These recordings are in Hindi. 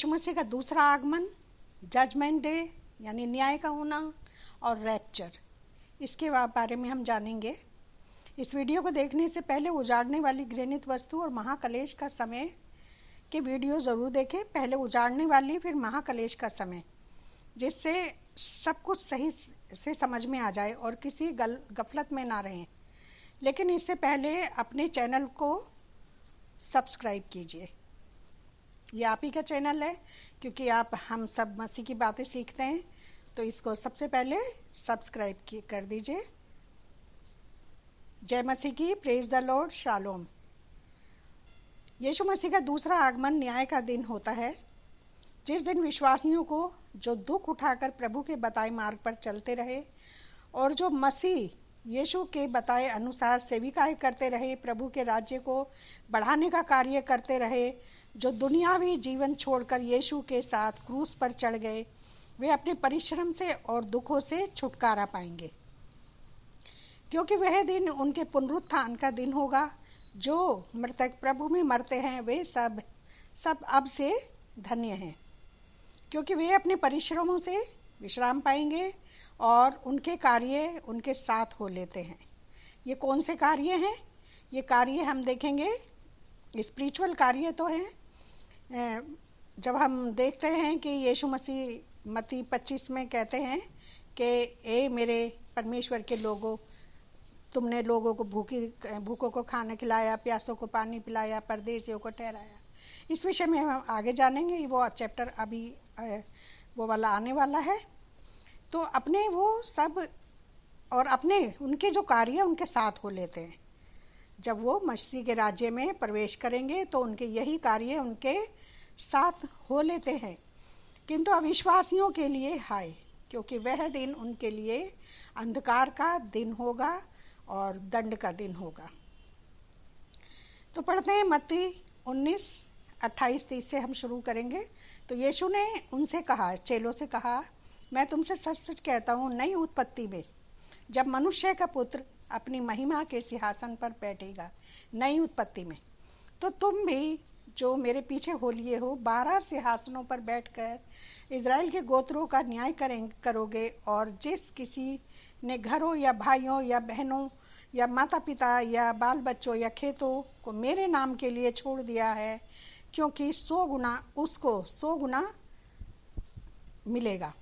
यीशु मसीह का दूसरा आगमन, जजमेंट डे यानी न्याय का होना, और रैप्चर, इसके बारे में हम जानेंगे। इस वीडियो को देखने से पहले उजाड़ने वाली घृणित वस्तु और महाकलेश का समय के वीडियो ज़रूर देखें। पहले उजाड़ने वाली, फिर महाकलेश का समय, जिससे सब कुछ सही से समझ में आ जाए और किसी गफलत में ना रहें। लेकिन इससे पहले अपने चैनल को सब्सक्राइब कीजिए। ये आप ही का चैनल है, क्योंकि आप हम सब मसीह की बातें सीखते हैं, तो इसको सबसे पहले सब्सक्राइब कर दीजिए। जय मसीह की, प्रेज द लॉर्ड, शालोम। यीशु मसीह का दूसरा आगमन न्याय का दिन होता है, जिस दिन विश्वासियों को जो दुख उठाकर प्रभु के बताए मार्ग पर चलते रहे और जो मसीह यीशु के बताए अनुसार सेविकाएं करते रहे, प्रभु के राज्य को बढ़ाने का कार्य करते रहे, जो दुनियावी जीवन छोड़कर यीशु के साथ क्रूस पर चढ़ गए, वे अपने परिश्रम से और दुखों से छुटकारा पाएंगे, क्योंकि वह दिन उनके पुनरुत्थान का दिन होगा। जो मृतक प्रभु में मरते हैं वे सब अब से धन्य हैं, क्योंकि वे अपने परिश्रमों से विश्राम पाएंगे और उनके कार्य उनके साथ हो लेते हैं। ये कौन से कार्य हैं? ये कार्य हम देखेंगे, स्पिरिचुअल कार्य तो हैं। जब हम देखते हैं कि यीशु मसीह मत्ती 25 में कहते हैं कि ए मेरे परमेश्वर के लोगों, तुमने लोगों को भूखों को खाना खिलाया, प्यासों को पानी पिलाया, परदेशियों को ठहराया। इस विषय में हम आगे जानेंगे, वो चैप्टर अभी वो वाला आने वाला है। तो अपने वो सब और अपने उनके जो कार्य उनके साथ हो लेते हैं। जब वो मसीह के राज्य में प्रवेश करेंगे तो उनके यही कार्य उनके साथ हो लेते हैं। किंतु अविश्वासियों के लिए हाय, क्योंकि वह दिन उनके लिए अंधकार का दिन होगा और दंड का दिन होगा। तो पढ़ते हैं मत्ती 19:28-30 से हम शुरू करेंगे। तो यीशु ने उनसे कहा, चेलों से कहा, मैं तुमसे सच सच कहता हूँ, नई उत्पत्ति में जब मनुष्य का पुत्र अपनी महिमा के सिंहासन पर बैठेगा, नई उत्पत्ति में, तो तुम भी जो मेरे पीछे हो लिए हो 12 सिंहासनों पर बैठकर इज़राइल के गोत्रों का न्याय करोगे। और जिस किसी ने घरों या भाइयों या बहनों या माता पिता या बाल बच्चों या खेतों को मेरे नाम के लिए छोड़ दिया है, क्योंकि 100 गुना उसको 100 गुना मिलेगा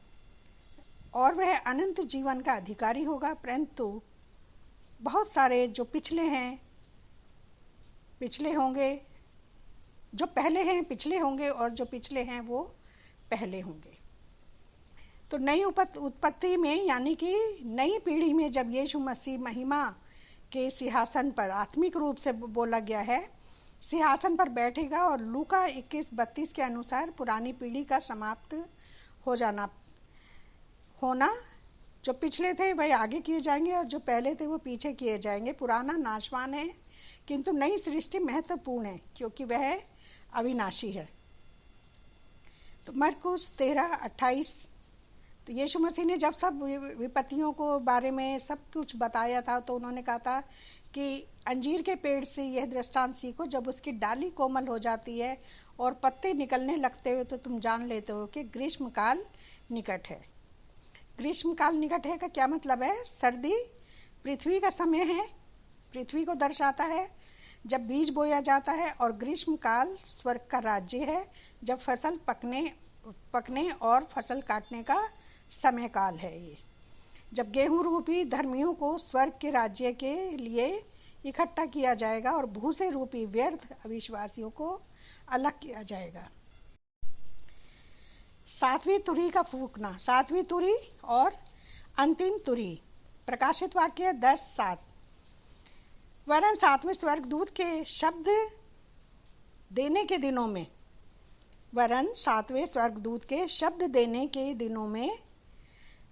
और वह अनंत जीवन का अधिकारी होगा। परंतु बहुत सारे जो पिछले होंगे, जो पहले हैं पिछले होंगे, और जो पिछले हैं वो पहले होंगे। तो नई उत्पत्ति में यानी कि नई पीढ़ी में जब यीशु मसीह महिमा के सिंहासन पर, आत्मिक रूप से बोला गया है, सिंहासन पर बैठेगा, और लूका 21:32 के अनुसार पुरानी पीढ़ी का समाप्त होना, जो पिछले थे वह आगे किए जाएंगे और जो पहले थे वो पीछे किए जाएंगे। पुराना नाशवान है, किंतु नई सृष्टि महत्वपूर्ण है, क्योंकि वह अविनाशी है। तो मरकुस 13:28। तो यीशु मसीह ने जब सब विपत्तियों को बारे में सब कुछ बताया था, तो उन्होंने कहा था कि अंजीर के पेड़ से यह दृष्टांत सीखो, जब उसकी डाली कोमल हो जाती है और पत्ते निकलने लगते हो, तो तुम जान लेते हो कि ग्रीष्म काल निकट है। ग्रीष्म काल निकट है का क्या मतलब है? सर्दी पृथ्वी का समय है, पृथ्वी को दर्शाता है जब बीज बोया जाता है, और ग्रीष्म काल स्वर्ग का राज्य है, जब फसल पकने और फसल काटने का समय काल है। ये जब गेहूं रूपी धर्मियों को स्वर्ग के राज्य के लिए इकट्ठा किया जाएगा और भूसे रूपी व्यर्थ अविश्वासियों को अलग किया जाएगा। 7वीं तुरही का फूंकना, 7वीं तुरही और अंतिम तुरही। प्रकाशित वाक्य 10:7। वरन 7वें स्वर्गदूत के शब्द देने के दिनों में, वरन 7वें स्वर्गदूत के शब्द देने के दिनों में,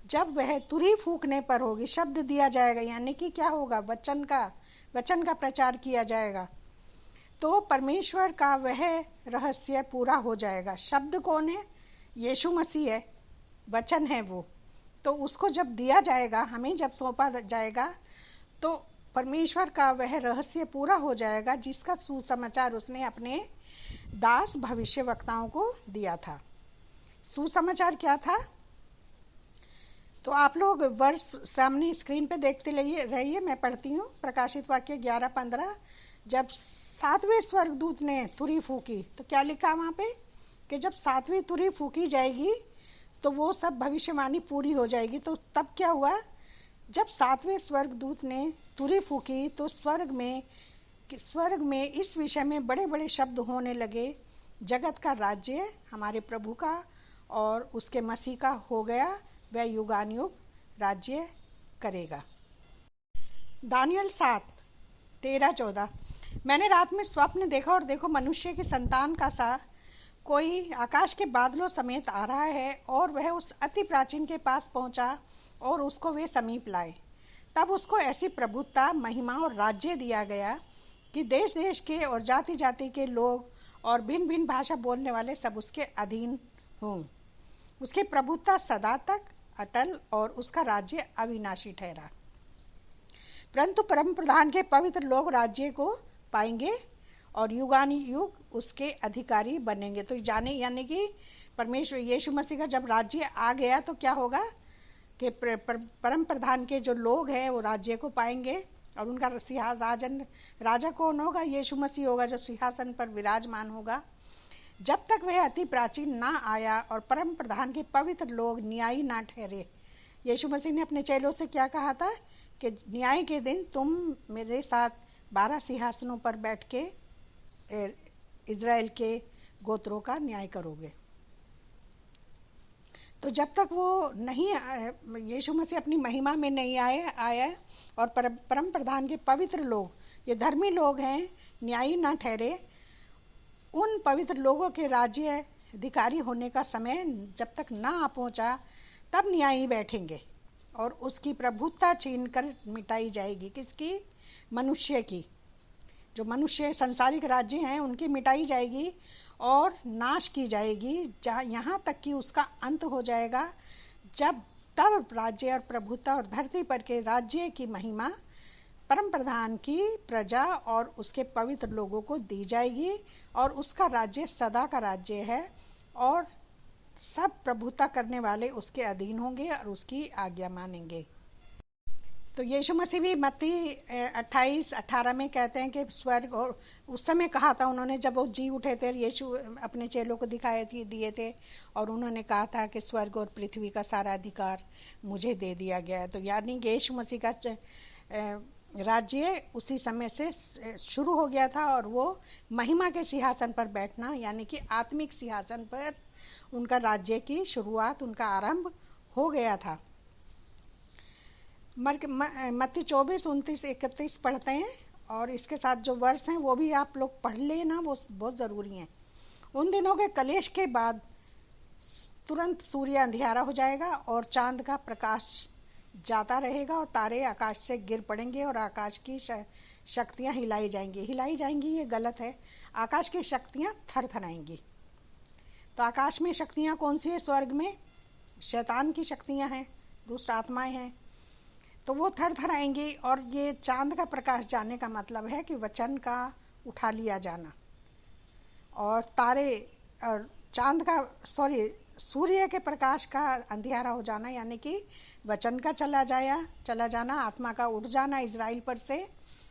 जब वह तुरही फूंकने पर होगी, शब्द दिया जाएगा, यानी कि क्या होगा? वचन का प्रचार किया जाएगा, तो परमेश्वर का वह रहस्य पूरा हो जाएगा। शब्द कौन है? यीशु मसीह है, वचन है वो। तो उसको जब दिया जाएगा, हमें जब सौंपा जाएगा, तो परमेश्वर का वह रहस्य पूरा हो जाएगा, जिसका सुसमाचार उसने अपने दास भविष्यवक्ताओं को दिया था। सुसमाचार क्या था? तो आप लोग वर्ष सामने स्क्रीन पे देखते रहिए, मैं पढ़ती हूँ। प्रकाशित वाक्य 11:15। जब 7वें स्वर्गदूत ने तुरही फूकी, तो क्या लिखा वहाँ पे कि जब 7वीं तुरही फूकी जाएगी तो वो सब भविष्यवाणी पूरी हो जाएगी। तो तब क्या हुआ? जब 7वें स्वर्गदूत ने तुरही फूकी तो स्वर्ग में इस विषय में बड़े बड़े शब्द होने लगे, जगत का राज्य हमारे प्रभु का और उसके मसीह का हो गया, वह युगानुयुग राज्य करेगा। दानियल 7:13-14। मैंने रात में स्वप्न देखा और देखो, मनुष्य की संतान का सा कोई आकाश के बादलों समेत आ रहा है, और वह उस अति प्राचीन के पास पहुंचा और उसको वे समीप लाए। तब उसको ऐसी प्रभुता, महिमा और राज्य दिया गया कि देश देश के और जाति जाति के लोग और भिन्न भिन्न भाषा बोलने वाले सब उसके अधीन हों। उसकी प्रभुता सदा तक अटल और उसका राज्य अविनाशी ठहरा। परंतु परम प्रधान के पवित्र लोग राज्य को पाएंगे और युगानुयुग उसके अधिकारी बनेंगे। तो यानी कि परमेश्वर यीशु मसीह का जब राज्य आ गया तो क्या होगा कि परम प्रधान के जो लोग हैं वो राज्य को पाएंगे, और उनका राजा कौन होगा? यीशु मसीह होगा, जो सिंहासन पर विराजमान होगा। जब तक वह अति प्राचीन ना आया और परम प्रधान के पवित्र लोग न्यायी ना ठहरे। यीशु मसीह ने अपने चेलों से क्या कहा था कि न्याय के दिन तुम मेरे साथ 12 सिंहासनों पर बैठ के इज़राइल के गोत्रों का न्याय करोगे। तो जब तक वो नहीं, यीशु मसीह अपनी महिमा में नहीं आया और परम प्रधान के पवित्र लोग, ये धर्मी लोग हैं, न्यायी ना ठहरे, उन पवित्र लोगों के राज्य अधिकारी होने का समय जब तक ना आ पहुंचा, तब न्यायी बैठेंगे और उसकी प्रभुता छीन कर मिटाई जाएगी। किसकी? मनुष्य की। जो मनुष्य सांसारिक राज्य हैं उनकी मिटाई जाएगी और नाश की जाएगी, जहाँ यहाँ तक कि उसका अंत हो जाएगा, तब राज्य और प्रभुता और धरती पर के राज्य की महिमा परम प्रधान की प्रजा और उसके पवित्र लोगों को दी जाएगी, और उसका राज्य सदा का राज्य है, और सब प्रभुता करने वाले उसके अधीन होंगे और उसकी आज्ञा मानेंगे। तो यीशु मसीह भी मत्ती 28:18 में कहते हैं कि स्वर्ग, और उस समय कहा था उन्होंने, जब वो जी उठे थे, यीशु अपने चेलों को दिए थे और उन्होंने कहा था कि स्वर्ग और पृथ्वी का सारा अधिकार मुझे दे दिया गया है। तो यानी यीशु मसीह का राज्य उसी समय से शुरू हो गया था, और वो महिमा के सिंहासन पर बैठना, यानी कि आत्मिक सिंहासन पर उनका राज्य की शुरुआत, उनका आरंभ हो गया था। मत्ती 24:29-31 पढ़ते हैं, और इसके साथ जो वर्ष हैं वो भी आप लोग पढ़ लेना, वो बहुत ज़रूरी हैं। उन दिनों के कलेश के बाद तुरंत सूर्य अंधियारा हो जाएगा और चांद का प्रकाश जाता रहेगा और तारे आकाश से गिर पड़ेंगे और आकाश की शक्तियाँ हिलाई जाएंगी, ये गलत है। आकाश की शक्तियाँ थरथराएंगी। तो आकाश में शक्तियाँ कौन सी है? स्वर्ग में शैतान की शक्तियाँ हैं, दुष्ट आत्माएं हैं, तो वो थरथराएंगी। और ये चांद का प्रकाश जाने का मतलब है कि वचन का उठा लिया जाना, और सूर्य के प्रकाश का अंधियारा हो जाना, यानी कि वचन का चला जाना, आत्मा का उठ जाना इज़राइल पर से,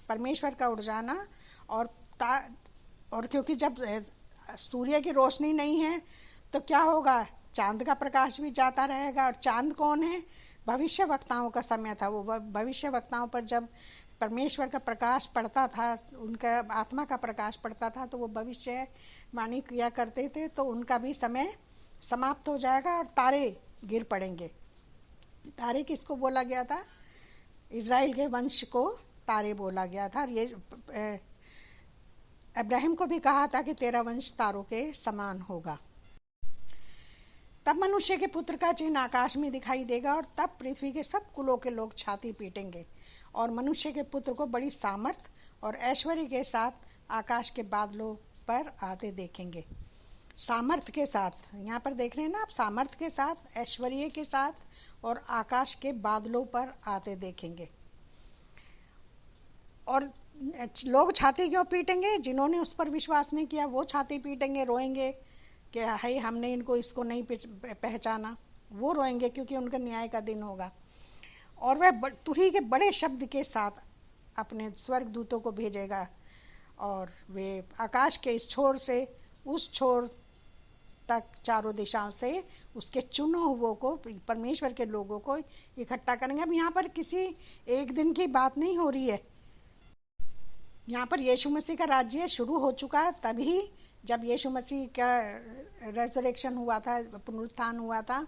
परमेश्वर का उठ जाना। और क्योंकि जब सूर्य की रोशनी नहीं है तो क्या होगा? चांद का प्रकाश भी जाता रहेगा। और चांद कौन है? भविष्यवक्ताओं का समय था। वो भविष्यवक्ताओं पर जब परमेश्वर का प्रकाश पड़ता था, उनका आत्मा का प्रकाश पड़ता था, तो वो भविष्यवाणी किया करते थे, तो उनका भी समय समाप्त हो जाएगा और तारे गिर पड़ेंगे। तारे किसको बोला गया था? इज़राइल के वंश को तारे बोला गया था। ये अब्राहम को भी कहा था कि तेरा वंश तारों के समान होगा। तब मनुष्य के पुत्र का चिन्ह आकाश में दिखाई देगा, और तब पृथ्वी के सब कुलों के लोग छाती पीटेंगे और मनुष्य के पुत्र को बड़ी सामर्थ और ऐश्वर्य के साथ आकाश के बादलों पर आते देखेंगे। सामर्थ के साथ, यहाँ पर देख रहे हैं ना आप, सामर्थ के साथ, ऐश्वर्य के साथ, और आकाश के बादलों पर आते देखेंगे। और लोग छाती क्यों पीटेंगे? जिन्होंने उस पर विश्वास नहीं किया वो छाती पीटेंगे, रोएंगे कि हाय हमने इसको नहीं पहचाना। वो रोएंगे क्योंकि उनका न्याय का दिन होगा। और वह तुरही के बड़े शब्द के साथ अपने स्वर्ग दूतों को भेजेगा और वे आकाश के इस छोर से उस छोर तक चारों दिशाओं से उसके चुने हुओं को, परमेश्वर के लोगों को इकट्ठा करेंगे। अब यहाँ पर किसी एक दिन की बात नहीं हो रही है। यहाँ पर यीशु मसीह का राज्य शुरू हो चुका तभी जब यीशु मसीह का रेजरेक्शन हुआ था, पुनरुत्थान हुआ था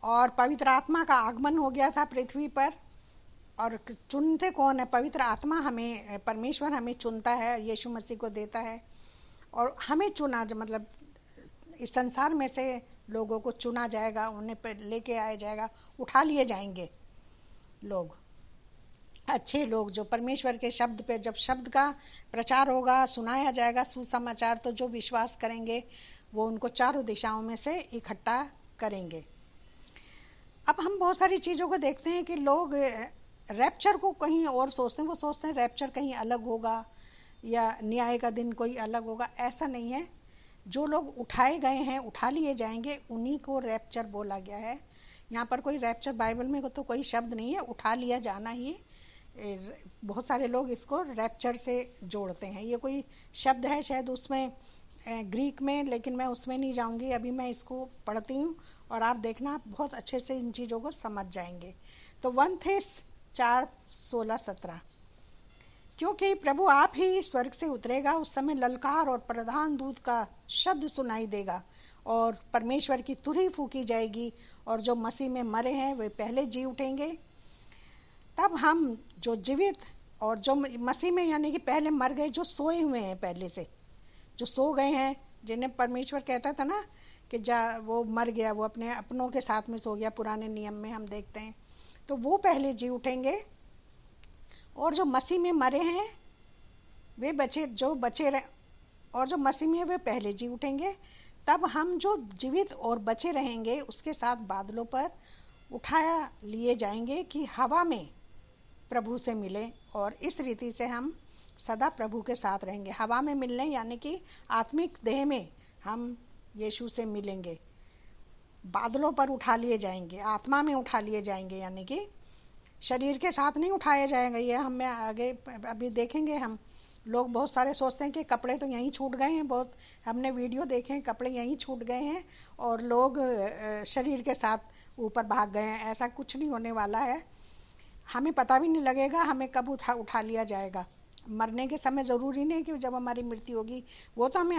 और पवित्र आत्मा का आगमन हो गया था पृथ्वी पर। और चुनते कौन है? पवित्र आत्मा हमें, परमेश्वर हमें चुनता है, यीशु मसीह को देता है और हमें चुना, मतलब इस संसार में से लोगों को चुना जाएगा, उन्हें लेके आया जाएगा, उठा लिए जाएंगे लोग, अच्छे लोग जो परमेश्वर के शब्द पे, जब शब्द का प्रचार होगा, सुनाया जाएगा सुसमाचार, तो जो विश्वास करेंगे वो उनको चारों दिशाओं में से इकट्ठा करेंगे। अब हम बहुत सारी चीज़ों को देखते हैं कि लोग रैप्चर को कहीं और सोचते हैं। वो सोचते हैं रैप्चर कहीं अलग होगा या न्याय का दिन कोई अलग होगा। ऐसा नहीं है। जो लोग उठाए गए हैं, उठा लिए जाएंगे, उन्हीं को रैप्चर बोला गया है। यहाँ पर कोई रैप्चर बाइबल में तो कोई शब्द नहीं है, उठा लिया जाना ही। बहुत सारे लोग इसको रैप्चर से जोड़ते हैं। ये कोई शब्द है शायद उसमें ग्रीक में, लेकिन मैं उसमें नहीं जाऊंगी। अभी मैं इसको पढ़ती हूँ और आप देखना, बहुत अच्छे से इन चीज़ों को समझ जाएंगे। तो 1 थेस 4:16-17, क्योंकि प्रभु आप ही स्वर्ग से उतरेगा, उस समय ललकार और प्रधान दूत का शब्द सुनाई देगा और परमेश्वर की तुरही फूकी जाएगी और जो मसीह में मरे हैं वे पहले जी उठेंगे। तब हम जो जीवित और जो मसीह में, यानी कि पहले मर गए, जो सोए हुए हैं, पहले से जो सो गए हैं, जिन्हें परमेश्वर कहता था ना कि वो मर गया, वो अपने अपनों के साथ में सो गया, पुराने नियम में हम देखते हैं, तो वो पहले जी उठेंगे। और जो मसीह में मरे हैं वे बचे रहे, और जो मसीह में वे पहले जी उठेंगे। तब हम जो जीवित और बचे रहेंगे उसके साथ बादलों पर उठाया लिए जाएंगे कि हवा में प्रभु से मिले, और इस रीति से हम सदा प्रभु के साथ रहेंगे। हवा में मिलने यानी कि आत्मिक देह में हम यीशु से मिलेंगे। बादलों पर उठा लिए जाएंगे, आत्मा में उठा लिए जाएंगे, यानी कि शरीर के साथ नहीं उठाया जाएगा। ये हम आगे अभी देखेंगे। हम लोग बहुत सारे सोचते हैं कि कपड़े तो यहीं छूट गए हैं, बहुत हमने वीडियो देखे हैं, कपड़े यहीं छूट गए हैं और लोग शरीर के साथ ऊपर भाग गए हैं। ऐसा कुछ नहीं होने वाला है। हमें पता भी नहीं लगेगा हमें कब उठा लिया जाएगा। मरने के समय ज़रूरी नहीं कि जब हमारी मृत्यु होगी, वो तो हमें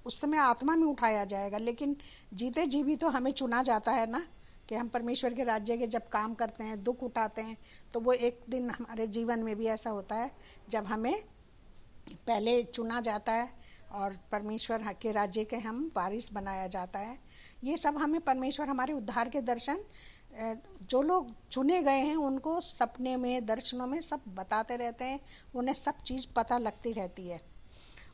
उस समय आत्मा में उठाया जाएगा, लेकिन जीते जी भी तो हमें चुना जाता है ना कि हम परमेश्वर के राज्य के जब काम करते हैं, दुख उठाते हैं, तो वो एक दिन हमारे जीवन में भी ऐसा होता है जब हमें पहले चुना जाता है और परमेश्वर के राज्य के हम वारिस बनाया जाता है। ये सब हमें परमेश्वर हमारे उद्धार के दर्शन, जो लोग चुने गए हैं उनको सपने में, दर्शनों में सब बताते रहते हैं, उन्हें सब चीज़ पता लगती रहती है।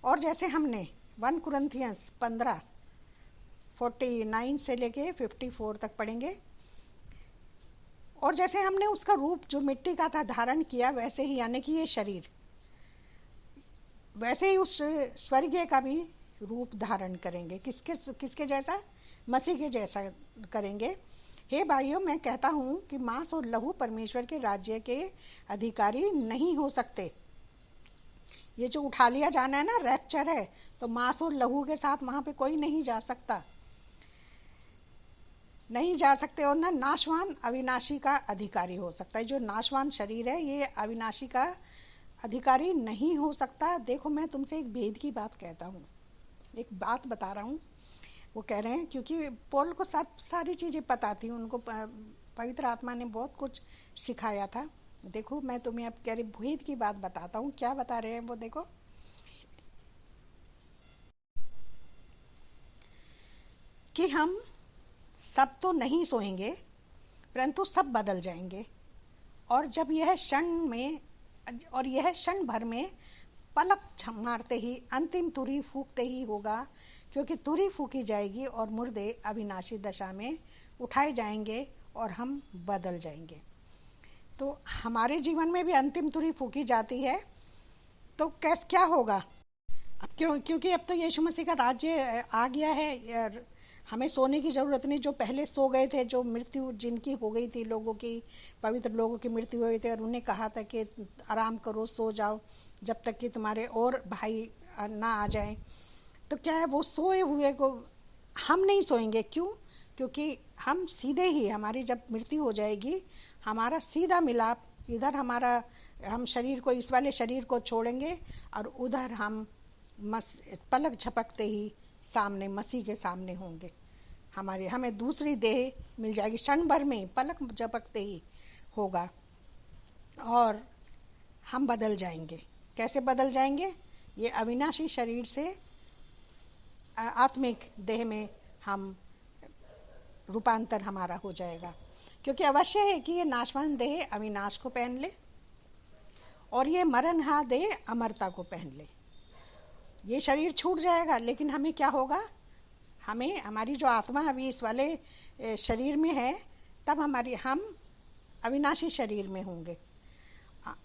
और जैसे हमने 1 कुरिन्थियंस 15:49 से लेके 54 तक पढ़ेंगे। और जैसे हमने उसका रूप जो मिट्टी का था धारण किया, वैसे ही, यानी कि ये शरीर, वैसे ही उस स्वर्गीय का भी रूप धारण करेंगे। किसके जैसा? मसीह के जैसा करेंगे। हे भाइयों, मैं कहता हूँ कि मांस और लहू परमेश्वर के राज्य के अधिकारी नहीं हो सकते। ये जो उठा लिया जाना है ना, रैप्चर है, तो मांस और लहू के साथ वहां पे कोई नहीं जा सकता, नहीं जा सकते। और ना नाशवान अविनाशी का अधिकारी हो सकता है। जो नाशवान शरीर है ये अविनाशी का अधिकारी नहीं हो सकता। देखो, मैं तुमसे एक भेद की बात कहता हूँ, एक बात बता रहा हूँ। वो कह रहे हैं क्योंकि पौल को सारी चीज़ें पता थी, उनको पवित्र आत्मा ने बहुत कुछ सिखाया था। देखो, मैं तुम्हें अब कह रही भेद की बात बताता हूँ। क्या बता रहे हैं वो देखो, कि हम सब तो नहीं सोएंगे, परंतु सब बदल जाएंगे। और जब यह क्षण भर में पलक मारते ही अंतिम तुरही फूकते ही होगा, क्योंकि तुरही फूकी जाएगी और मुर्दे अविनाशी दशा में उठाए जाएंगे और हम बदल जाएंगे। तो हमारे जीवन में भी अंतिम तुरही फूकी जाती है तो कैसे क्या होगा? अब क्योंकि अब तो यीशु मसीह का राज्य आ गया है, हमें सोने की ज़रूरत नहीं। जो पहले सो गए थे, जो मृत्यु जिनकी हो गई थी, लोगों की, पवित्र लोगों की मृत्यु हो गई थी, और उन्हें कहा था कि आराम करो, सो जाओ, जब तक कि तुम्हारे और भाई ना आ जाएं। तो क्या है, वो सोए हुए को हम नहीं सोएंगे। क्यों? क्योंकि हम सीधे ही, हमारी जब मृत्यु हो जाएगी, हमारा सीधा मिलाप इधर, हम शरीर को, इस वाले शरीर को छोड़ेंगे और उधर हम पलक झपकते ही सामने, मसीह के सामने होंगे। हमें दूसरी देह मिल जाएगी, क्षण भर में, पलक झपकते ही होगा, और हम बदल जाएंगे। कैसे बदल जाएंगे? ये अविनाशी शरीर से आत्मिक देह में हम रूपांतर हमारा हो जाएगा। क्योंकि अवश्य है कि ये नाशवान देह अविनाश को पहन ले और ये मरणहा देह अमरता को पहन ले। ये शरीर छूट जाएगा, लेकिन हमें क्या होगा? हमारी जो आत्मा अभी इस वाले शरीर में है, तब हम अविनाशी शरीर में होंगे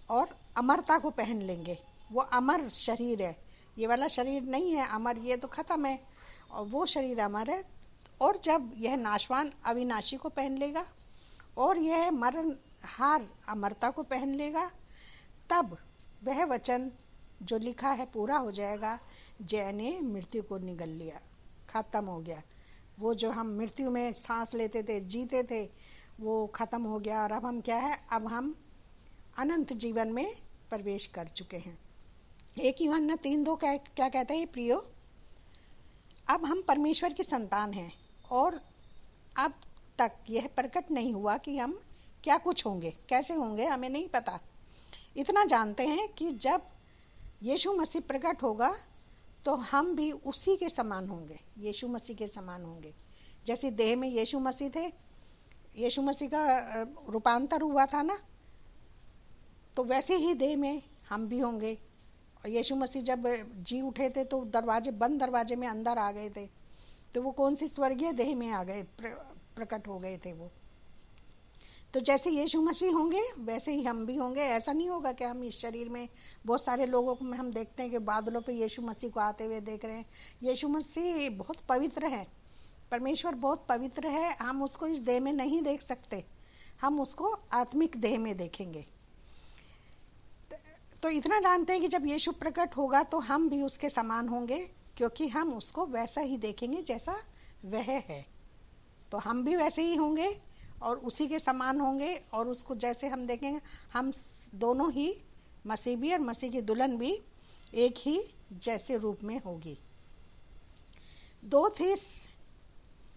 और अमरता को पहन लेंगे। वो अमर शरीर है, ये वाला शरीर नहीं है अमर, ये तो खत्म है, और वो शरीर अमर है। और जब यह नाशवान अविनाशी को पहन लेगा और यह मरण हार अमरता को पहन लेगा, तब वह वचन जो लिखा है पूरा हो जाएगा, जैने मृत्यु को निगल लिया, खत्म हो गया। वो जो हम मृत्यु में सांस लेते थे, जीते थे, वो खत्म हो गया। और अब हम क्या है? अब हम अनंत जीवन में प्रवेश कर चुके हैं। 1 यूहन्ना 3:2 क्या कहता है? प्रियो, अब हम परमेश्वर की संतान हैं और अब तक यह प्रकट नहीं हुआ कि हम क्या कुछ होंगे, कैसे होंगे, हमें नहीं पता। इतना जानते हैं कि जब यीशु मसीह प्रकट होगा तो हम भी उसी के समान होंगे, यीशु मसीह के समान होंगे। जैसे देह में यीशु मसीह थे, यीशु मसीह का रूपांतर हुआ था ना, तो वैसे ही देह में हम भी होंगे। और यीशु मसीह जब जी उठे थे तो बंद दरवाजे में अंदर आ गए थे, तो वो कौन सी स्वर्गीय देह में आ गए, प्रकट हो गए थे वो। तो जैसे यीशु मसीह होंगे वैसे ही हम भी होंगे। ऐसा नहीं होगा कि हम इस शरीर में, बहुत सारे लोगों को हम देखते हैं कि बादलों पे यीशु मसीह को आते हुए देख रहे हैं। यीशु मसीह बहुत पवित्र है, परमेश्वर बहुत पवित्र है, हम उसको इस देह में नहीं देख सकते, हम उसको आत्मिक देह में देखेंगे। तो इतना जानते हैं कि जब यीशु प्रकट होगा तो हम भी उसके समान होंगे, क्योंकि हम उसको वैसा ही देखेंगे जैसा वह है। तो हम भी वैसे ही होंगे और उसी के समान होंगे, और उसको जैसे हम देखेंगे, हम दोनों ही, मसीह भी और मसीह की दुल्हन भी, एक ही जैसे रूप में होगी। 2 Thess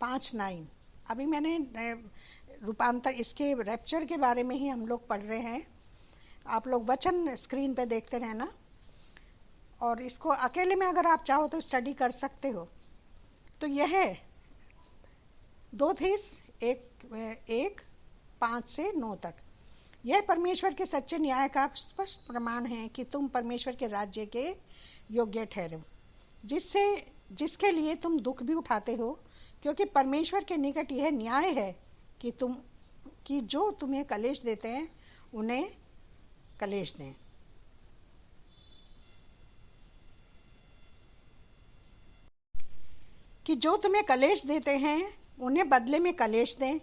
5:9। अभी मैंने रूपांतर, इसके रैप्चर के बारे में ही हम लोग पढ़ रहे हैं। आप लोग वचन स्क्रीन पे देखते रहना, और इसको अकेले में अगर आप चाहो तो स्टडी कर सकते हो। तो यह 2 Thess 1:5-9 तक, यह परमेश्वर के सच्चे न्याय का स्पष्ट प्रमाण है कि तुम परमेश्वर के राज्य के योग्य ठहरो, जिसके लिए तुम दुख भी उठाते हो, क्योंकि परमेश्वर के निकट यह न्याय है कि जो तुम्हें कलेश देते हैं उन्हें कलेश दें। कि जो तुम्हें कलेश देते हैं उन्हें बदले में कलेश दें,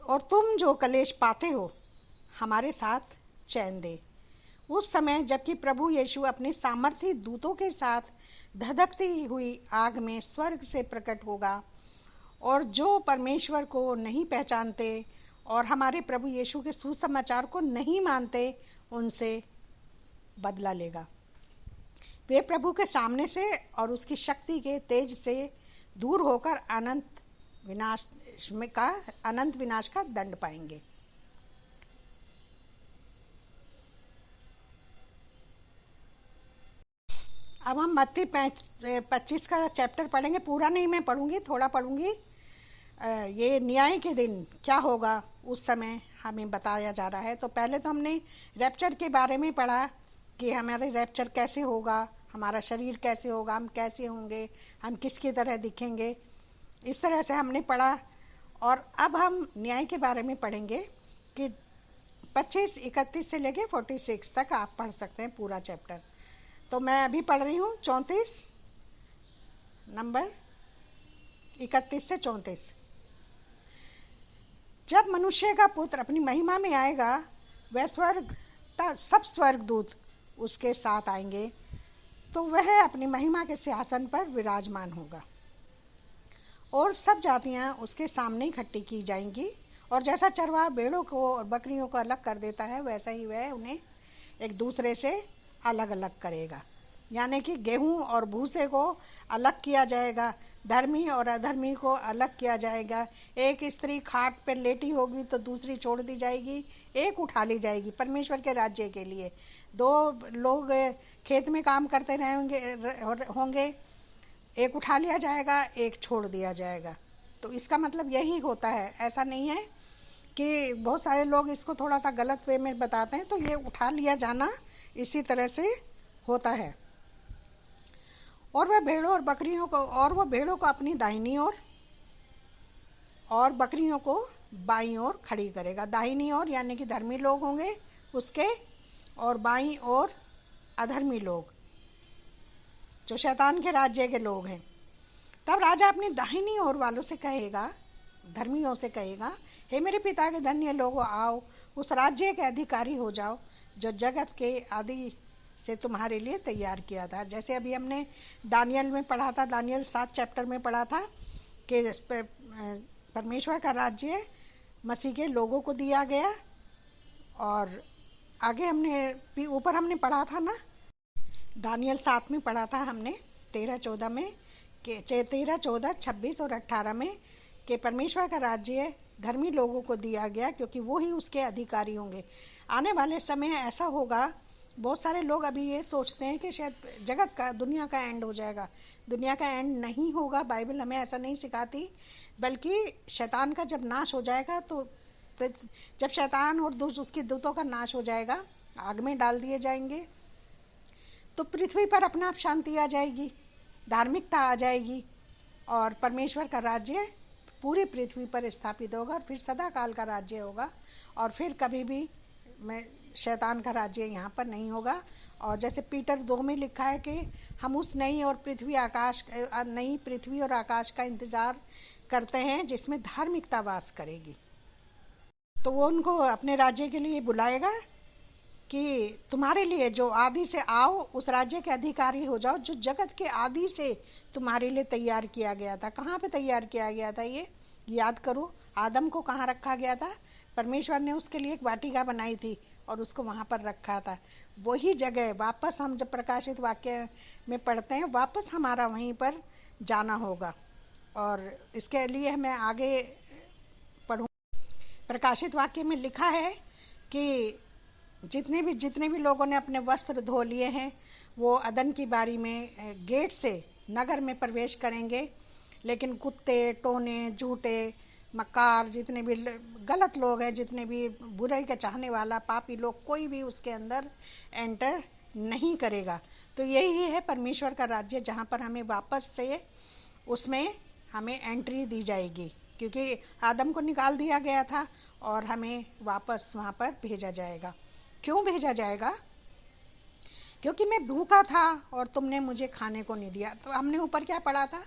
और तुम जो कलेश पाते हो हमारे साथ चैन दे। उस समय जबकि प्रभु यीशु अपने सामर्थी दूतों के साथ धधकती हुई आग में स्वर्ग से प्रकट होगा, और जो परमेश्वर को नहीं पहचानते और हमारे प्रभु यीशु के सुसमाचार को नहीं मानते, उनसे बदला लेगा। वे प्रभु के सामने से और उसकी शक्ति के तेज से दूर होकर अनंत विनाश का दंड पाएंगे। अब हम मत्ती 25 का चैप्टर पढ़ेंगे, पूरा नहीं मैं पढ़ूंगी, थोड़ा पढ़ूंगी। ये न्याय के दिन क्या होगा उस समय हमें बताया जा रहा है। तो पहले तो हमने रैप्चर के बारे में पढ़ा कि हमारे रैप्चर कैसे होगा, हमारा शरीर कैसे होगा, हम कैसे होंगे, हम किसकी तरह दिखेंगे, इस तरह से हमने पढ़ा। और अब हम न्याय के बारे में पढ़ेंगे कि 25, 31 से लेके 46 तक आप पढ़ सकते हैं पूरा चैप्टर। तो मैं अभी पढ़ रही हूँ 34 नंबर 31 से 34। जब मनुष्य का पुत्र अपनी महिमा में आएगा, वह सब स्वर्गदूत उसके साथ आएंगे, तो वह अपनी महिमा के सिंहासन पर विराजमान होगा और सब जातियां उसके सामने इकट्ठी की जाएंगी। और जैसा चरवाहा भेड़ों को और बकरियों को अलग कर देता है, वैसा ही वह उन्हें एक दूसरे से अलग अलग करेगा। यानी कि गेहूं और भूसे को अलग किया जाएगा, धर्मी और अधर्मी को अलग किया जाएगा। एक स्त्री खाट पर लेटी होगी तो दूसरी छोड़ दी जाएगी, एक उठा ली जाएगी परमेश्वर के राज्य के लिए। दो लोग खेत में काम करते होंगे, एक उठा लिया जाएगा, एक छोड़ दिया जाएगा। तो इसका मतलब यही होता है। ऐसा नहीं है कि बहुत सारे लोग इसको थोड़ा सा गलत वे में बताते हैं, तो ये उठा लिया जाना इसी तरह से होता है। और वह भेड़ों को अपनी दाहिनी ओर और बकरियों को बाईं ओर खड़ी करेगा। दाहिनी ओर यानी कि धर्मी लोग होंगे उसके, और बाईं ओर अधर्मी लोग जो शैतान के राज्य के लोग हैं। तब राजा अपनी दाहिनी ओर वालों से कहेगा, धर्मियों से कहेगा, हे मेरे पिता के धन्य लोगों, आओ उस राज्य के अधिकारी हो जाओ जो जगत के आदि से तुम्हारे लिए तैयार किया था। जैसे अभी हमने दानियल में पढ़ा था, दानियल 7 चैप्टर में पढ़ा था कि परमेश्वर का राज्य मसीह के लोगों को दिया गया। और आगे हमने ऊपर हमने पढ़ा था ना, दानियल 7 में पढ़ा था हमने 13, 14 में, 13, 14, 26 और 18 में कि परमेश्वर का राज्य धर्मी लोगों को दिया गया, क्योंकि वो ही उसके अधिकारी होंगे। आने वाले समय ऐसा होगा, बहुत सारे लोग अभी ये सोचते हैं कि शायद जगत का, दुनिया का एंड हो जाएगा। दुनिया का एंड नहीं होगा, बाइबल हमें ऐसा नहीं सिखाती। बल्कि शैतान का जब नाश हो जाएगा, तो जब शैतान और उसके दूतों का नाश हो जाएगा, आग में डाल दिए जाएंगे, तो पृथ्वी पर अपना आप शांति आ जाएगी, धार्मिकता आ जाएगी और परमेश्वर का राज्य पूरी पृथ्वी पर स्थापित होगा। और फिर सदा काल का राज्य होगा और फिर कभी भी शैतान का राज्य यहाँ पर नहीं होगा। और जैसे पीटर 2 में लिखा है कि हम उस नई पृथ्वी और आकाश का इंतजार करते हैं जिसमें धार्मिकता वास करेगी। तो वो उनको अपने राज्य के लिए बुलाएगा कि तुम्हारे लिए जो आदि से आओ, उस राज्य के अधिकारी हो जाओ जो जगत के आदि से तुम्हारे लिए तैयार किया गया था। कहाँ पे तैयार किया गया था? ये याद करो, आदम को कहाँ रखा गया था? परमेश्वर ने उसके लिए एक वाटिका बनाई थी और उसको वहाँ पर रखा था। वही जगह वापस हम जब प्रकाशित वाक्य में पढ़ते हैं, वापस हमारा वहीं पर जाना होगा। और इसके लिए मैं आगे पढ़ूँ। प्रकाशित वाक्य में लिखा है कि जितने भी लोगों ने अपने वस्त्र धो लिए हैं, वो अदन की बारी में गेट से नगर में प्रवेश करेंगे। लेकिन कुत्ते, टोने, झूठे, मक्कार, जितने भी गलत लोग हैं, जितने भी बुराई के चाहने वाला पापी लोग, कोई भी उसके अंदर एंटर नहीं करेगा। तो यही है परमेश्वर का राज्य, जहाँ पर हमें वापस से उसमें हमें एंट्री दी जाएगी, क्योंकि आदम को निकाल दिया गया था और हमें वापस वहाँ पर भेजा जाएगा। क्यों भेजा जाएगा? क्योंकि मैं भूखा था और तुमने मुझे खाने को नहीं दिया। तो हमने ऊपर क्या पढ़ा था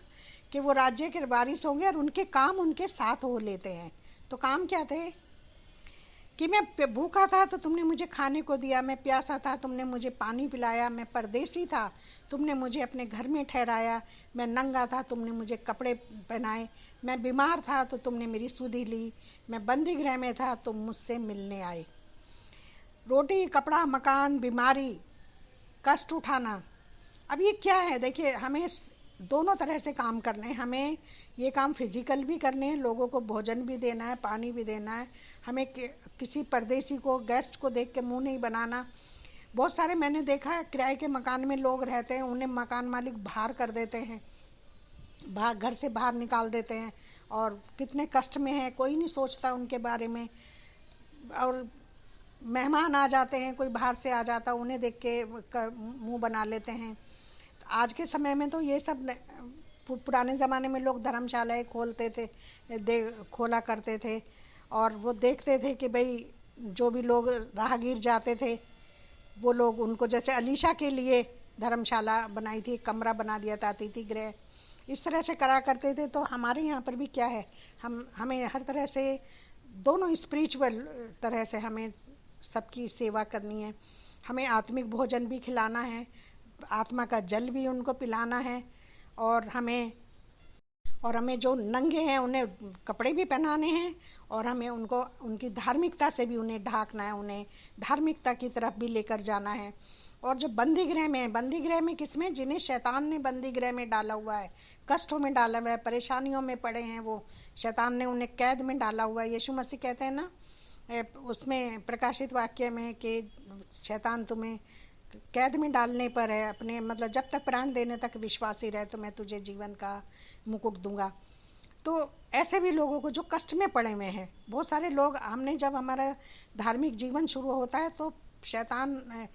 कि वो राज्य के वारिस होंगे और उनके काम उनके साथ हो लेते हैं। तो काम क्या थे? कि मैं भूखा था तो तुमने मुझे खाने को दिया, मैं प्यासा था तुमने मुझे पानी पिलाया, मैं परदेसी था तुमने मुझे अपने घर में ठहराया, मैं नंगा था तुमने मुझे कपड़े पहनाए, मैं बीमार था तो तुमने मेरी सुधि ली, मैं बंदी गृह में था तुम मुझसे मिलने आए। रोटी, कपड़ा, मकान, बीमारी, कष्ट उठाना। अब ये क्या है? देखिए, हमें दोनों तरह से काम करने हैं। हमें ये काम फिजिकल भी करने हैं, लोगों को भोजन भी देना है, पानी भी देना है। हमें किसी परदेसी को, गेस्ट को देख के मुंह नहीं बनाना। बहुत सारे मैंने देखा है किराए के मकान में लोग रहते हैं, उन्हें मकान मालिक बाहर कर देते हैं, घर से बाहर निकाल देते हैं और कितने कष्ट में है, कोई नहीं सोचता उनके बारे में। और मेहमान आ जाते हैं, कोई बाहर से आ जाता, उन्हें देख के मुंह बना लेते हैं। आज के समय में तो ये सब, पुराने ज़माने में लोग धर्मशालाएं खोला करते थे और वो देखते थे कि भाई जो भी लोग राहगीर जाते थे वो लोग, उनको जैसे अलीशा के लिए धर्मशाला बनाई थी, कमरा बना दिया था, अतिथि गृह, इस तरह से करा करते थे। तो हमारे यहाँ पर भी क्या है, हमें हर तरह से दोनों स्पिरिचुअल तरह से हमें सबकी सेवा करनी है। हमें आत्मिक भोजन भी खिलाना है, आत्मा का जल भी उनको पिलाना है, और हमें जो नंगे हैं उन्हें कपड़े भी पहनाने हैं, और हमें उनको उनकी धार्मिकता से भी उन्हें ढाकना है, उन्हें धार्मिकता की तरफ भी लेकर जाना है। और जो बंदी गृह में किसमें, जिन्हें शैतान ने बंदी गृह में डाला हुआ है, कष्टों में डाला हुआ है, परेशानियों में पड़े हैं, वो शैतान ने उन्हें कैद में डाला हुआ है। यीशु मसीह कहते हैं ना उसमें प्रकाशित वाक्य में कि शैतान तुम्हें कैद में डालने पर है, अपने मतलब जब तक प्राण देने तक विश्वासी रहे तो मैं तुझे जीवन का मुकुट दूंगा। तो ऐसे भी लोगों को जो कष्ट में पड़े हुए हैं, बहुत सारे लोग, हमने जब हमारा धार्मिक जीवन शुरू होता है तो शैतान,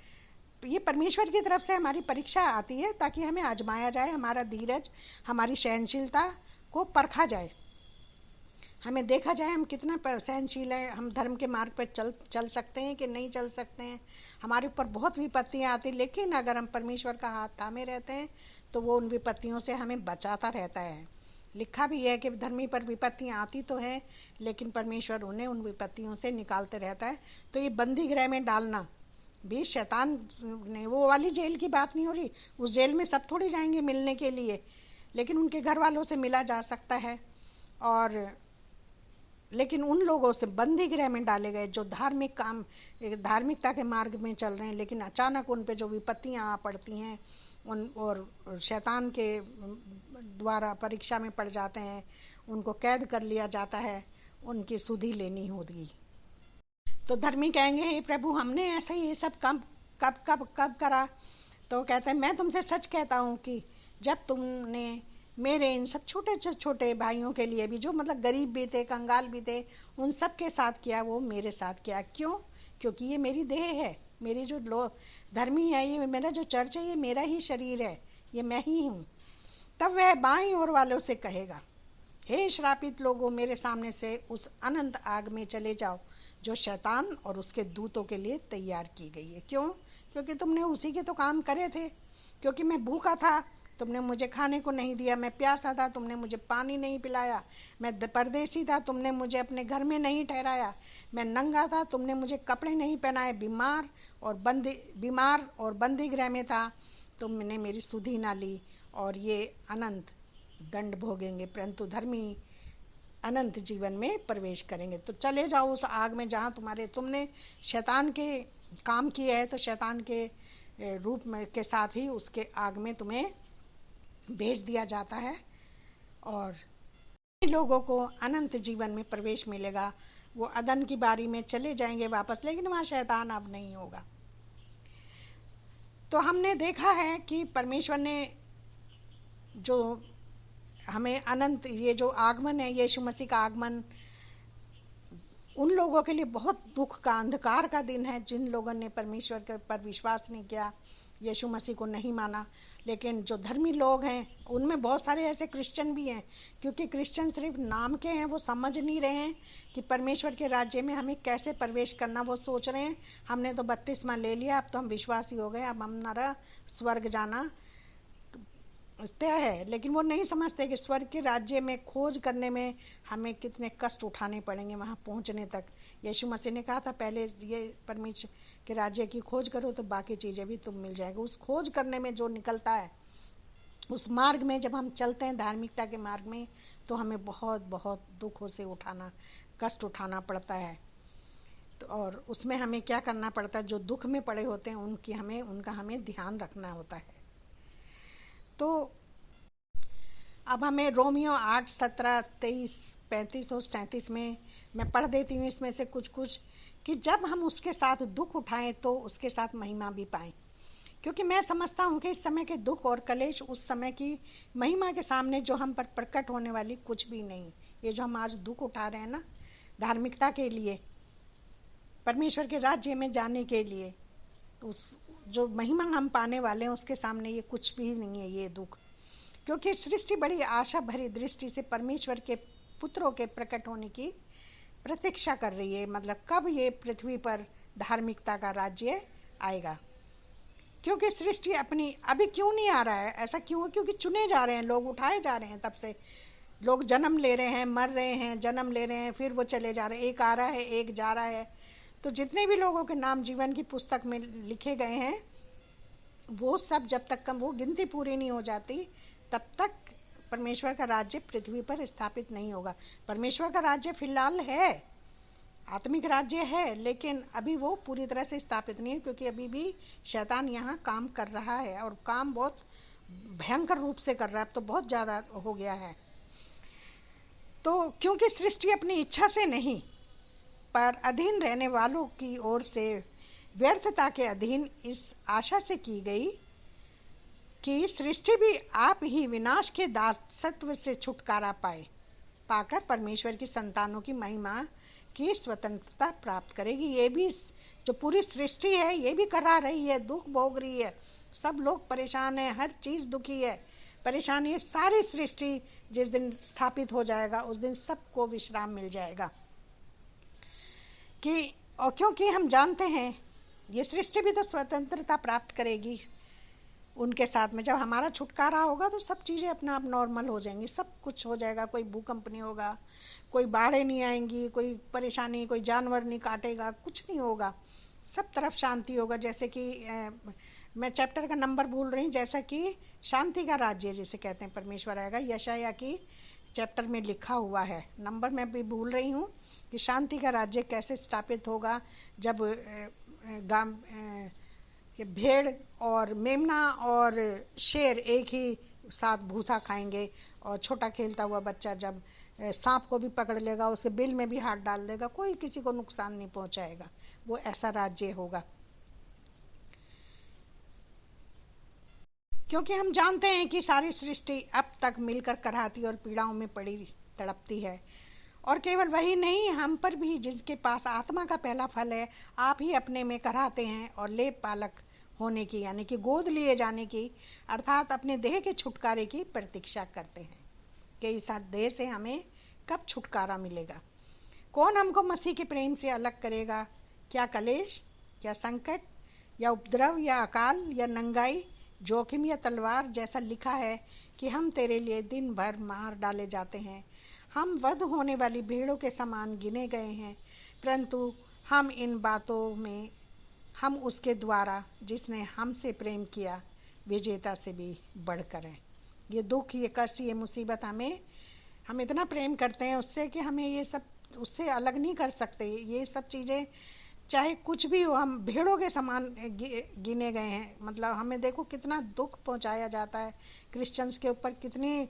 ये परमेश्वर की तरफ से हमारी परीक्षा आती है ताकि हमें आजमाया जाए, हमारा धीरज, हमारी सहनशीलता को परखा जाए, हमें देखा जाए हम कितना सहनशील है, हम धर्म के मार्ग पर चल सकते हैं कि नहीं चल सकते हैं। हमारे ऊपर बहुत विपत्तियाँ आती, लेकिन अगर हम परमेश्वर का हाथ थामे रहते हैं तो वो उन विपत्तियों से हमें बचाता रहता है। लिखा भी है कि धर्मी पर विपत्तियाँ आती तो हैं, लेकिन परमेश्वर उन्हें उन विपत्तियों से निकालते रहता है। तो ये बंदी गृह में डालना भी शैतान ने, वो वाली जेल की बात नहीं हो रही, उस जेल में सब थोड़ी जाएंगे मिलने के लिए, लेकिन उनके घर वालों से मिला जा सकता है। और लेकिन उन लोगों से बंदी गृह में डाले गए जो धार्मिकता के मार्ग में चल रहे हैं, लेकिन अचानक उन पे जो विपत्तियाँ आ पड़ती हैं उन, और शैतान के द्वारा परीक्षा में पड़ जाते हैं, उनको कैद कर लिया जाता है, उनकी सुधि लेनी होगी। तो धर्मी कहेंगे, हे प्रभु हमने ऐसा ही ये सब कब करा? तो कहते हैं, मैं तुमसे सच कहता हूँ कि जब तुमने मेरे इन सब छोटे छोटे भाइयों के लिए भी, जो मतलब गरीब भी थे, कंगाल भी थे, उन सब के साथ किया, वो मेरे साथ किया। क्यों? क्योंकि ये मेरी देह है, मेरी जो धर्मी है, ये मेरा जो चर्च है, ये मेरा ही शरीर है, ये मैं ही हूँ। तब वह बाईं ओर वालों से कहेगा, हे श्रापित लोगों, मेरे सामने से उस अनंत आग में चले जाओ जो शैतान और उसके दूतों के लिए तैयार की गई है। क्यों? क्योंकि तुमने उसी के तो काम करे थे। क्योंकि मैं भूखा था, तुमने मुझे खाने को नहीं दिया, मैं प्यासा था, तुमने मुझे पानी नहीं पिलाया, मैं परदेसी था, तुमने मुझे अपने घर में नहीं ठहराया, मैं नंगा था, तुमने मुझे कपड़े नहीं पहनाए, बीमार और बंदी गृह में था, तुमने मेरी सुधि ना ली। और ये अनंत दंड भोगेंगे, परंतु धर्मी अनंत जीवन में प्रवेश करेंगे। तो चले जाओ उस आग में जहाँ तुमने शैतान के काम किए है, तो शैतान के रूप में के साथ ही उसके आग में तुम्हें भेज दिया जाता है, और लोगों को अनंत जीवन में प्रवेश मिलेगा। वो अदन की बारी में चले जाएंगे वापस, लेकिन वहाँ शैतान अब नहीं होगा। तो हमने देखा है कि परमेश्वर ने जो हमें अनंत, ये जो आगमन है, यीशु मसीह का आगमन उन लोगों के लिए बहुत दुख का, अंधकार का दिन है जिन लोगों ने परमेश्वर के पर विश्वास नहीं किया, यीशु मसीह को नहीं माना। लेकिन जो धर्मी लोग हैं, उनमें बहुत सारे ऐसे क्रिश्चियन भी हैं, क्योंकि क्रिश्चियन सिर्फ नाम के हैं, वो समझ नहीं रहे हैं कि परमेश्वर के राज्य में हमें कैसे प्रवेश करना। वो सोच रहे हैं हमने तो बपतिस्मा ले लिया, अब तो हम विश्वासी हो गए, अब हमारा स्वर्ग जाना तय है। लेकिन वो नहीं समझते कि स्वर्ग के राज्य में खोज करने में हमें कितने कष्ट उठाने पड़ेंगे वहाँ पहुँचने तक। यीशु मसीह ने कहा था, पहले ये परमेश्वर के राज्य की खोज करो तो बाकी चीज़ें भी तुम मिल जाएगी। उस खोज करने में जो निकलता है, उस मार्ग में जब हम चलते हैं धार्मिकता के मार्ग में, तो हमें बहुत बहुत दुखों से कष्ट उठाना पड़ता है। तो और उसमें हमें क्या करना पड़ता है, जो दुख में पड़े होते हैं उनका हमें ध्यान रखना होता है। तो अब हमें रोमियो 8, 17, 23, 35 और 37 में मैं पढ़ देती हूँ इसमें से कुछ कि जब हम उसके साथ दुख उठाएं तो उसके साथ महिमा भी पाएं। क्योंकि मैं समझता हूँ कि इस समय के दुख और कलेश उस समय की महिमा के सामने जो हम पर प्रकट होने वाली कुछ भी नहीं। ये जो हम आज दुख उठा रहे हैं ना, धार्मिकता के लिए, परमेश्वर के राज्य में जाने के लिए, उस जो महिमा हम पाने वाले हैं उसके सामने ये कुछ भी नहीं है, ये दुख। क्योंकि सृष्टि बड़ी आशा भरी दृष्टि से परमेश्वर के पुत्रों के प्रकट होने की प्रतीक्षा कर रही है, मतलब कब ये पृथ्वी पर धार्मिकता का राज्य आएगा। क्योंकि सृष्टि अपनी अभी क्यों नहीं आ रहा है, ऐसा क्यों है? क्योंकि चुने जा रहे हैं लोग, उठाए जा रहे हैं। तब से लोग जन्म ले रहे हैं, मर रहे हैं, जन्म ले रहे हैं, फिर वो चले जा रहे हैं, एक आ रहा है, एक जा रहा है। तो जितने भी लोगों के नाम जीवन की पुस्तक में लिखे गए हैं, वो सब जब तक वो गिनती पूरी नहीं हो जाती, तब तक परमेश्वर का राज्य पृथ्वी पर स्थापित नहीं होगा। परमेश्वर का राज्य फिलहाल है, आत्मिक राज्य है, लेकिन अभी वो पूरी तरह से स्थापित नहीं है, क्योंकि अभी भी शैतान यहाँ काम कर रहा है, और काम बहुत भयंकर रूप से कर रहा है। अब तो बहुत ज़्यादा हो गया है। तो क्योंकि सृष्टि अपनी इच्छा से नहीं, पर अधीन रहने वालों की ओर से व्यर्थता के अधीन इस आशा से की गई कि सृष्टि भी आप ही विनाश के दासत्व से छुटकारा पाकर परमेश्वर की संतानों की महिमा की स्वतंत्रता प्राप्त करेगी। ये भी जो पूरी सृष्टि है, ये भी करा रही है, दुख भोग रही है, सब लोग परेशान है, हर चीज दुखी है, परेशानी है। सारी सृष्टि जिस दिन स्थापित हो जाएगा, उस दिन सबको विश्राम मिल जाएगा। और क्योंकि हम जानते हैं ये सृष्टि भी तो स्वतंत्रता प्राप्त करेगी उनके साथ में। जब हमारा छुटकारा होगा तो सब चीज़ें अपना आप नॉर्मल हो जाएंगी, सब कुछ हो जाएगा। कोई भूकंप नहीं होगा, कोई बाढ़ें नहीं आएंगी, कोई परेशानी, कोई जानवर नहीं काटेगा, कुछ नहीं होगा, सब तरफ शांति होगा। जैसे कि मैं चैप्टर का नंबर भूल रही हूँ, जैसा कि शांति का राज्य जिसे कहते हैं परमेश्वर आएगा, यशाया की चैप्टर में लिखा हुआ है। नंबर मैं भी भूल रही हूँ कि शांति का राज्य कैसे स्थापित होगा। जब भेड़ और मेमना और शेर एक ही साथ भूसा खाएंगे, और छोटा खेलता हुआ बच्चा जब सांप को भी पकड़ लेगा, उसके बिल में भी हाथ डाल देगा, कोई किसी को नुकसान नहीं पहुंचाएगा। वो ऐसा राज्य होगा। क्योंकि हम जानते हैं कि सारी सृष्टि अब तक मिलकर कराहती और पीड़ाओं में पड़ी तड़पती है। और केवल वही नहीं, हम पर भी जिनके पास आत्मा का पहला फल है, आप ही अपने में कराहते हैं और लेप पालक होने की, यानी कि गोद लिए जाने की, अर्थात अपने देह के छुटकारे की प्रतीक्षा करते हैं कि इस देह से हमें कब छुटकारा मिलेगा। कौन हमको मसीह के प्रेम से अलग करेगा? क्या कलेश, क्या संकट, या उपद्रव, या अकाल, या नंगाई, जोखिम, या तलवार? जैसा लिखा है कि हम तेरे लिए दिन भर मार डाले जाते हैं, हम वध होने वाली भेड़ों के समान गिने गए हैं। परंतु हम इन बातों में हम उसके द्वारा जिसने हमसे प्रेम किया विजेता से भी बढ़कर हैं। ये दुख, ये कष्ट, ये मुसीबत हम इतना प्रेम करते हैं उससे कि हमें ये सब उससे अलग नहीं कर सकते। ये सब चीज़ें चाहे कुछ भी हो, हम भेड़ों के समान गिने गए हैं। मतलब हमें देखो कितना दुख पहुंचाया जाता है क्रिश्चियंस के ऊपर, कितनी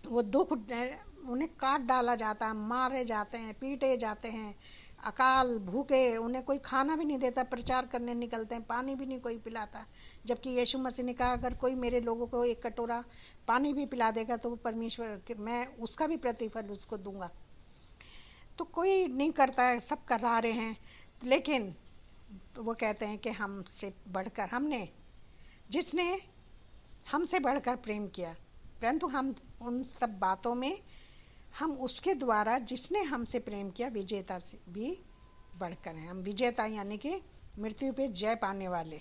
वो दुख, उन्हें काट डाला जाता है, मारे जाते हैं, पीटे जाते हैं, अकाल, भूखे, उन्हें कोई खाना भी नहीं देता, प्रचार करने निकलते हैं, पानी भी नहीं कोई पिलाता। जबकि यीशु मसीह ने कहा अगर कोई मेरे लोगों को एक कटोरा पानी भी पिला देगा तो वो परमेश्वर, मैं उसका भी प्रतिफल उसको दूंगा। तो कोई नहीं करता है, सब करा रहे हैं। लेकिन वो कहते हैं कि हमसे बढ़कर, जिसने हमसे बढ़कर प्रेम किया, परंतु हम उन सब बातों में हम उसके द्वारा जिसने हमसे प्रेम किया विजेता से भी बढ़कर हैं। हम विजेता यानी कि मृत्यु पे जय पाने वाले।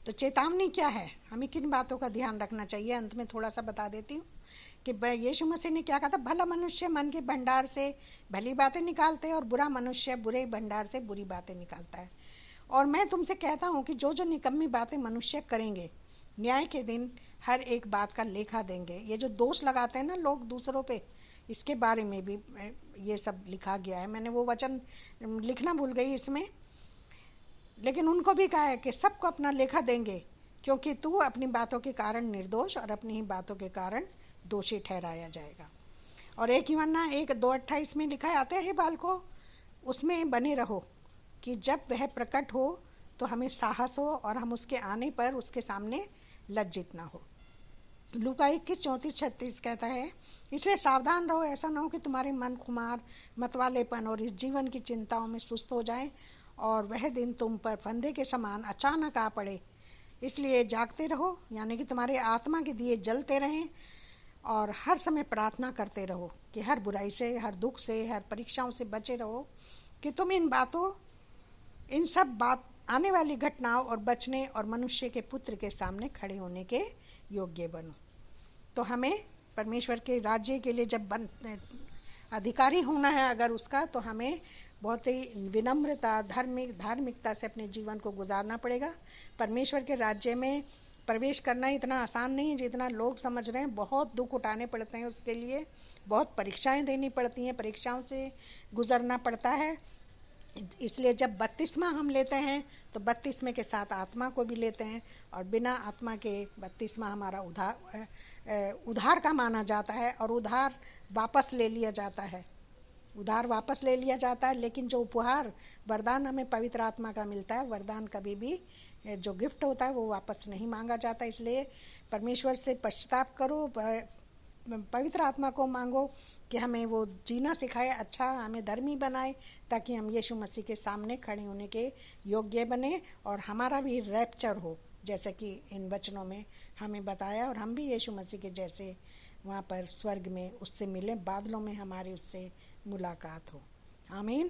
तो चेतावनी क्या है, हमें किन बातों का ध्यान रखना चाहिए? अंत में थोड़ा सा बता देती हूँ कि यीशु मसीह ने क्या कहा था। भला मनुष्य मन के भंडार से भली बातें निकालते हैं और बुरा मनुष्य बुरे भंडार से बुरी बातें निकालता है। और मैं तुमसे कहता हूँ कि जो जो निकम्मी बातें मनुष्य करेंगे, न्याय के दिन हर एक बात का लेखा देंगे। ये जो दोष लगाते हैं ना लोग दूसरों पे, इसके बारे में भी ये सब लिखा गया है। मैंने वो वचन लिखना भूल गई इसमें, लेकिन उनको भी कहा है कि सबको अपना लेखा देंगे, क्योंकि तू अपनी बातों के कारण निर्दोष और अपनी ही बातों के कारण दोषी ठहराया जाएगा। और 1 यूहन्ना 1:2-28 में लिखा है, आते हैं बालकों, उसमें बने रहो कि जब वह प्रकट हो तो हमें साहस हो और हम उसके आने पर उसके सामने लज्जित ना हो। लूका 21:34-36 कहता है, इसलिए सावधान रहो, ऐसा ना हो कि तुम्हारे मन खुमार, मतवालेपन और इस जीवन की चिंताओं में सुस्त हो जाए और वह दिन तुम पर फंदे के समान अचानक आ पड़े। इसलिए जागते रहो, यानी कि तुम्हारे आत्मा के दिए जलते रहें और हर समय प्रार्थना करते रहो कि हर बुराई से, हर दुख से, हर परीक्षाओं से बचे रहो, कि तुम इन सब बात आने वाली घटनाओं और बचने और मनुष्य के पुत्र के सामने खड़े होने के योग्य बनो। तो हमें परमेश्वर के राज्य के लिए जब अधिकारी होना है अगर उसका, तो हमें बहुत ही विनम्रता, धार्मिकता से अपने जीवन को गुजारना पड़ेगा। परमेश्वर के राज्य में प्रवेश करना इतना आसान नहीं है जितना लोग समझ रहे हैं। बहुत दुख उठाने पड़ते हैं उसके लिए, बहुत परीक्षाएं देनी पड़ती हैं, परीक्षाओं से गुजरना पड़ता है। इसलिए जब बपतिस्मा हम लेते हैं तो बपतिस्मे के साथ आत्मा को भी लेते हैं, और बिना आत्मा के बपतिस्मा हमारा उधार का माना जाता है, और उधार वापस ले लिया जाता है, लेकिन जो उपहार वरदान हमें पवित्र आत्मा का मिलता है, वरदान कभी भी जो गिफ्ट होता है वो वापस नहीं मांगा जाता। इसलिए परमेश्वर से पश्चाताप करो, पवित्र आत्मा को मांगो कि हमें वो जीना सिखाए, अच्छा हमें धर्मी बनाए, ताकि हम यीशु मसीह के सामने खड़े होने के योग्य बने और हमारा भी रैप्चर हो, जैसे कि इन वचनों में हमें बताया, और हम भी यीशु मसीह के जैसे वहाँ पर स्वर्ग में उससे मिलें, बादलों में हमारी उससे मुलाकात हो। आमीन।